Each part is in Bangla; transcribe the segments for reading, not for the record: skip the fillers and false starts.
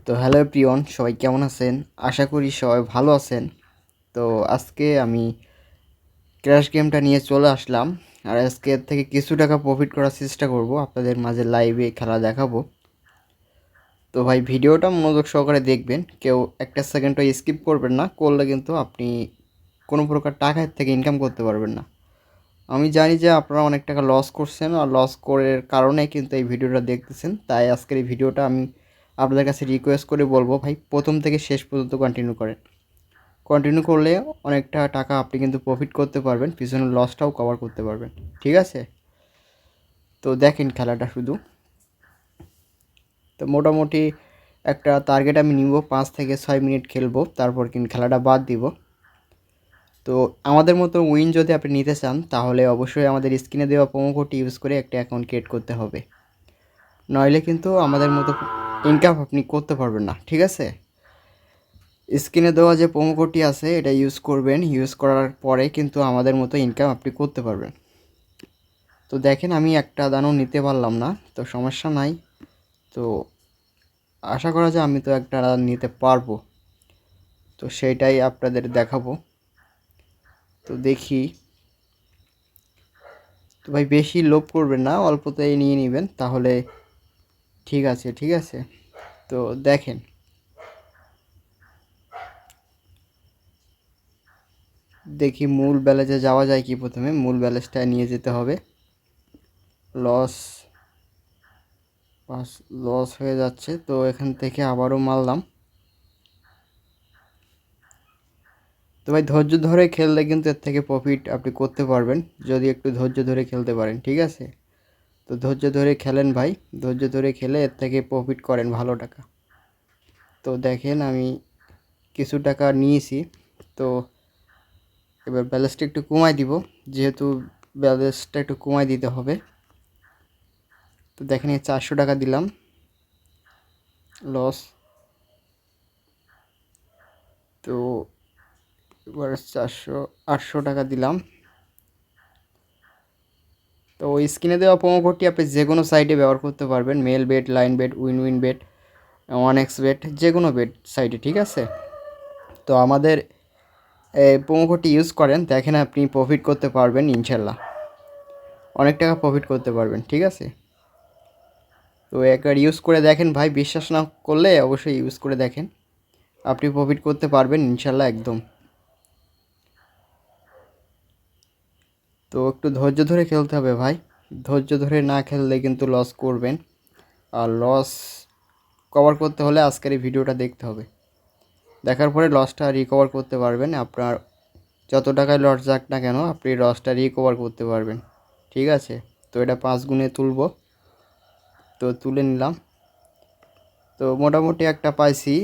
তো হ্যালো প্রিয়ন, সবাই কেমন আছেন? আশা করি সবাই ভালো আছেন। তো আজকে আমি ক্র্যাশ গেমটা নিয়ে চলে আসলাম। আর আজকে এর থেকে কিছু টাকা প্রফিট করার চেষ্টা করব, আপনাদের মাঝে লাইভে খেলা দেখাবো। তো ভাই ভিডিওটা মনোযোগ সহকারে দেখবেন, কেউ একটা সেকেন্ডও স্কিপ করবেন না, করলে কিন্তু আপনি কোনো প্রকার টাকা এর থেকে ইনকাম করতে পারবেন না। আমি জানি যে আপনারা অনেক টাকা লস করছেন, আর লস করার কারণে কিন্তু এই ভিডিওটা দেখতেছেন। তাই আজকের এই ভিডিওটা আমি আপনাদের কাছে রিকোয়েস্ট করে বলবো, ভাই প্রথম থেকে শেষ পর্যন্ত কন্টিনিউ করেন। কন্টিনিউ করলে অনেকটা টাকা আপনি কিন্তু প্রফিট করতে পারবেন, পিছনের লসটাও কভার করতে পারবেন। ঠিক আছে, তো দেখেন খেলাটা শুধু। তো মোটামুটি একটা টার্গেট আমি নিব, 5 থেকে 6 মিনিট খেলবো, তারপর কিন্তু খেলাটা বাদ দিব। তো আমাদের মতো উইন যদি আপনি নিতে চান, তাহলে অবশ্যই আমাদের স্ক্রিনে দেওয়া প্রোমো কোড ইউজ করে একটা অ্যাকাউন্ট ক্রিয়েট করতে হবে, নইলে কিন্তু আমাদের মতো ইনকাম আপনি করতে পারবেন না। ঠিক আছে, স্ক্রিনে দেওয়া যে প্রোমো কোডটি আছে এটা ইউজ করবেন, ইউজ করার পরে কিন্তু আমাদের মতো ইনকাম আপনি করতে পারবেন। তো দেখেন আমি একটা দানও নিতে পারলাম না, তো সমস্যা নাই। তো আশা করা যায় আমি তো একটা দান নিতে পারবো, তো সেইটাই আপনাদের দেখাবো। তো দেখি। তো ভাই বেশি লোভ করবেন না, অল্পতেই নিয়ে নেবেন, তাহলে ঠিক আছে। ঠিক আছে, তো দেখেন। দেখি মূল ব্যালেন্সে যাওয়া যায় কি, প্রথমে মূল ব্যালেন্সটা নিয়ে যেতে হবে। লস লস হয়ে যাচ্ছে, তো এখান থেকে আবারও মারলাম। তো ভাই ধৈর্য ধরে খেললে কিন্তু এর থেকে প্রফিট আপনি করতে পারবেন, যদি একটু ধৈর্য ধরে খেলতে পারেন। ঠিক আছে, তো ধৈর্য ধরে খেলেন ভাই, ধৈর্য ধরে খেলে এর থেকে প্রফিট করেন ভালো টাকা। তো দেখেন আমি কিছু টাকা নিয়েছি, তো এবার ব্যালেন্সটা একটু কমাই দিব, যেহেতু ব্যালেন্সটা একটু কমাই দিতে হবে। তো দেখেন 400 টাকা দিলাম, লস। তো এবার 800 টাকা দিলাম। তো ওই স্ক্রিনে দেওয়া প্রোমো কোডটি আপনি যে কোনো সাইটে ব্যবহার করতে পারবেন, Melbet, Linebet, Win Win Bet, 1x bet, যে কোনো বেট সাইটে। ঠিক আছে, তো আমাদের প্রোমো কোডটি ইউজ করেন, দেখেন আপনি প্রফিট করতে পারবেন ইনশাল্লাহ, অনেক টাকা প্রফিট করতে পারবেন। ঠিক আছে, তো একবার ইউজ করে দেখেন ভাই, বিশ্বাস না করলে অবশ্যই ইউজ করে দেখেন, আপনি প্রফিট করতে পারবেন ইনশাল্লাহ একদম। তো একটু ধৈর্য ধরে খেলতে হবে ভাই, ধৈর্য ধরে না খেললে কিন্তু লস করবেন, আর লস কভার করতে হলে আজকের এই ভিডিওটা দেখতে হবে। দেখার পরে লসটা রিকভার করতে পারবেন, আপনার যত টাকায় লস যাক না কেন আপনি লসটা রিকভার করতে পারবেন। ঠিক আছে, তো এটা 5 গুণে তুলব, তো তুলে নিলাম। তো মোটামুটি একটা পাইছি।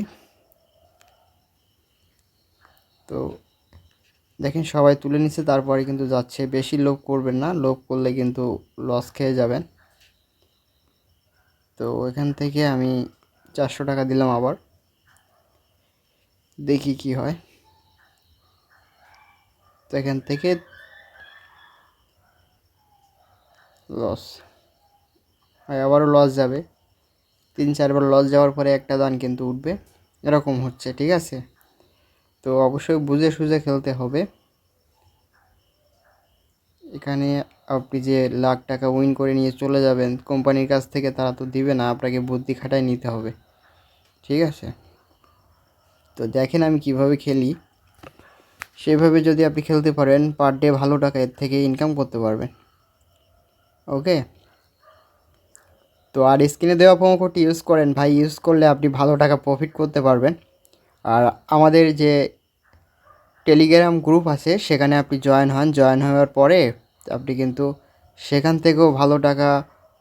তো দেখেন সবাই তুলে নিচ্ছে, তারপরে কিন্তু যাচ্ছে। বেশি লোভ করবেন না, লোভ করলে কিন্তু লস খেয়ে যাবেন। তো এখান থেকে আমি 400 টাকা দিলাম আবার, দেখি কি হয়। তো এখান থেকে লস, আবারও লস যাবে, 3-4 বার লস যাওয়ার পরে একটা দান কিন্তু উঠবে, এরকম হচ্ছে। ঠিক আছে, তো অবশ্যই বুঝে সুঝে খেলতে হবে। এখানে আপনি যে লাখ টাকা উইন করে নিয়ে চলে যাবেন কোম্পানির কাছ থেকে, তারা তো দিবে না, আপনাকে বুদ্ধি খাটায় নিতে হবে। ঠিক আছে, তো দেখেন আমি কিভাবে খেলি, সেভাবে যদি আপনি খেলতে পারেন পার ডে ভালো টাকা এর থেকে ইনকাম করতে পারবেন। ওকে, তো আর স্ক্রিনে দেওয়া প্রোমো কোডটি ইউজ করেন ভাই, ইউজ করলে আপনি ভালো টাকা প্রফিট করতে পারবেন। আর আমাদের যে টেলিগ্রাম গ্রুপ আছে সেখানে আপনি জয়েন হন, জয়েন হওয়ার পরে আপনি কিন্তু সেখান থেকেও ভালো টাকা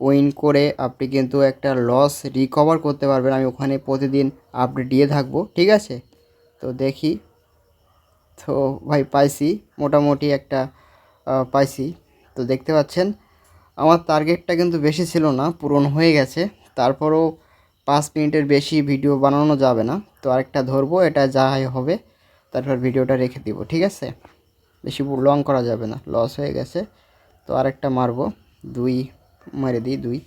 উইন করে আপনি কিন্তু একটা লস রিকভার করতে পারবেন। আমি ওখানে প্রতিদিন আপডেট দিয়ে থাকবো। ঠিক আছে, তো দেখি। তো ভাই পাইছি, মোটামুটি একটা পাইছি। তো দেখতে পাচ্ছেন আমার টার্গেটটা কিন্তু বেশি ছিল না, পূরণ হয়ে গেছে। তারপরও 5 মিনিটের বেশি ভিডিও বানানো যাবে না, তো আরেকটা ধরবো, এটা যাই হবে তারপর ভিডিওটা রেখে দিব। ঠিক আছে, বেশি লং করা যাবে না, লস হয়ে গেছে। তো আরেকটা মারবো, 2 মেরে দিই, 2।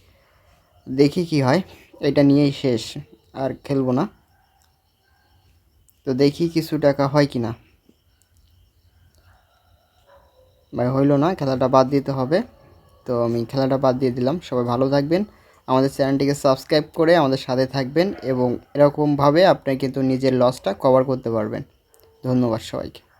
দেখি কি হয়, এটা নিয়েই শেষ, আর খেলবো না। তো দেখি কিছু টাকা হয় কি না। ভাই হইলো না, খেলাটা বাদ দিতে হবে। তো আমি খেলাটা বাদ দিয়ে দিলাম। সবাই ভালো থাকবেন, আমাদের চ্যানেলটিকে সাবস্ক্রাইব করে আমাদের সাথে থাকবেন এবং এরকমভাবে আপনি কিন্তু নিজের লসটা কভার করতে পারবেন। ধন্যবাদ সবাইকে।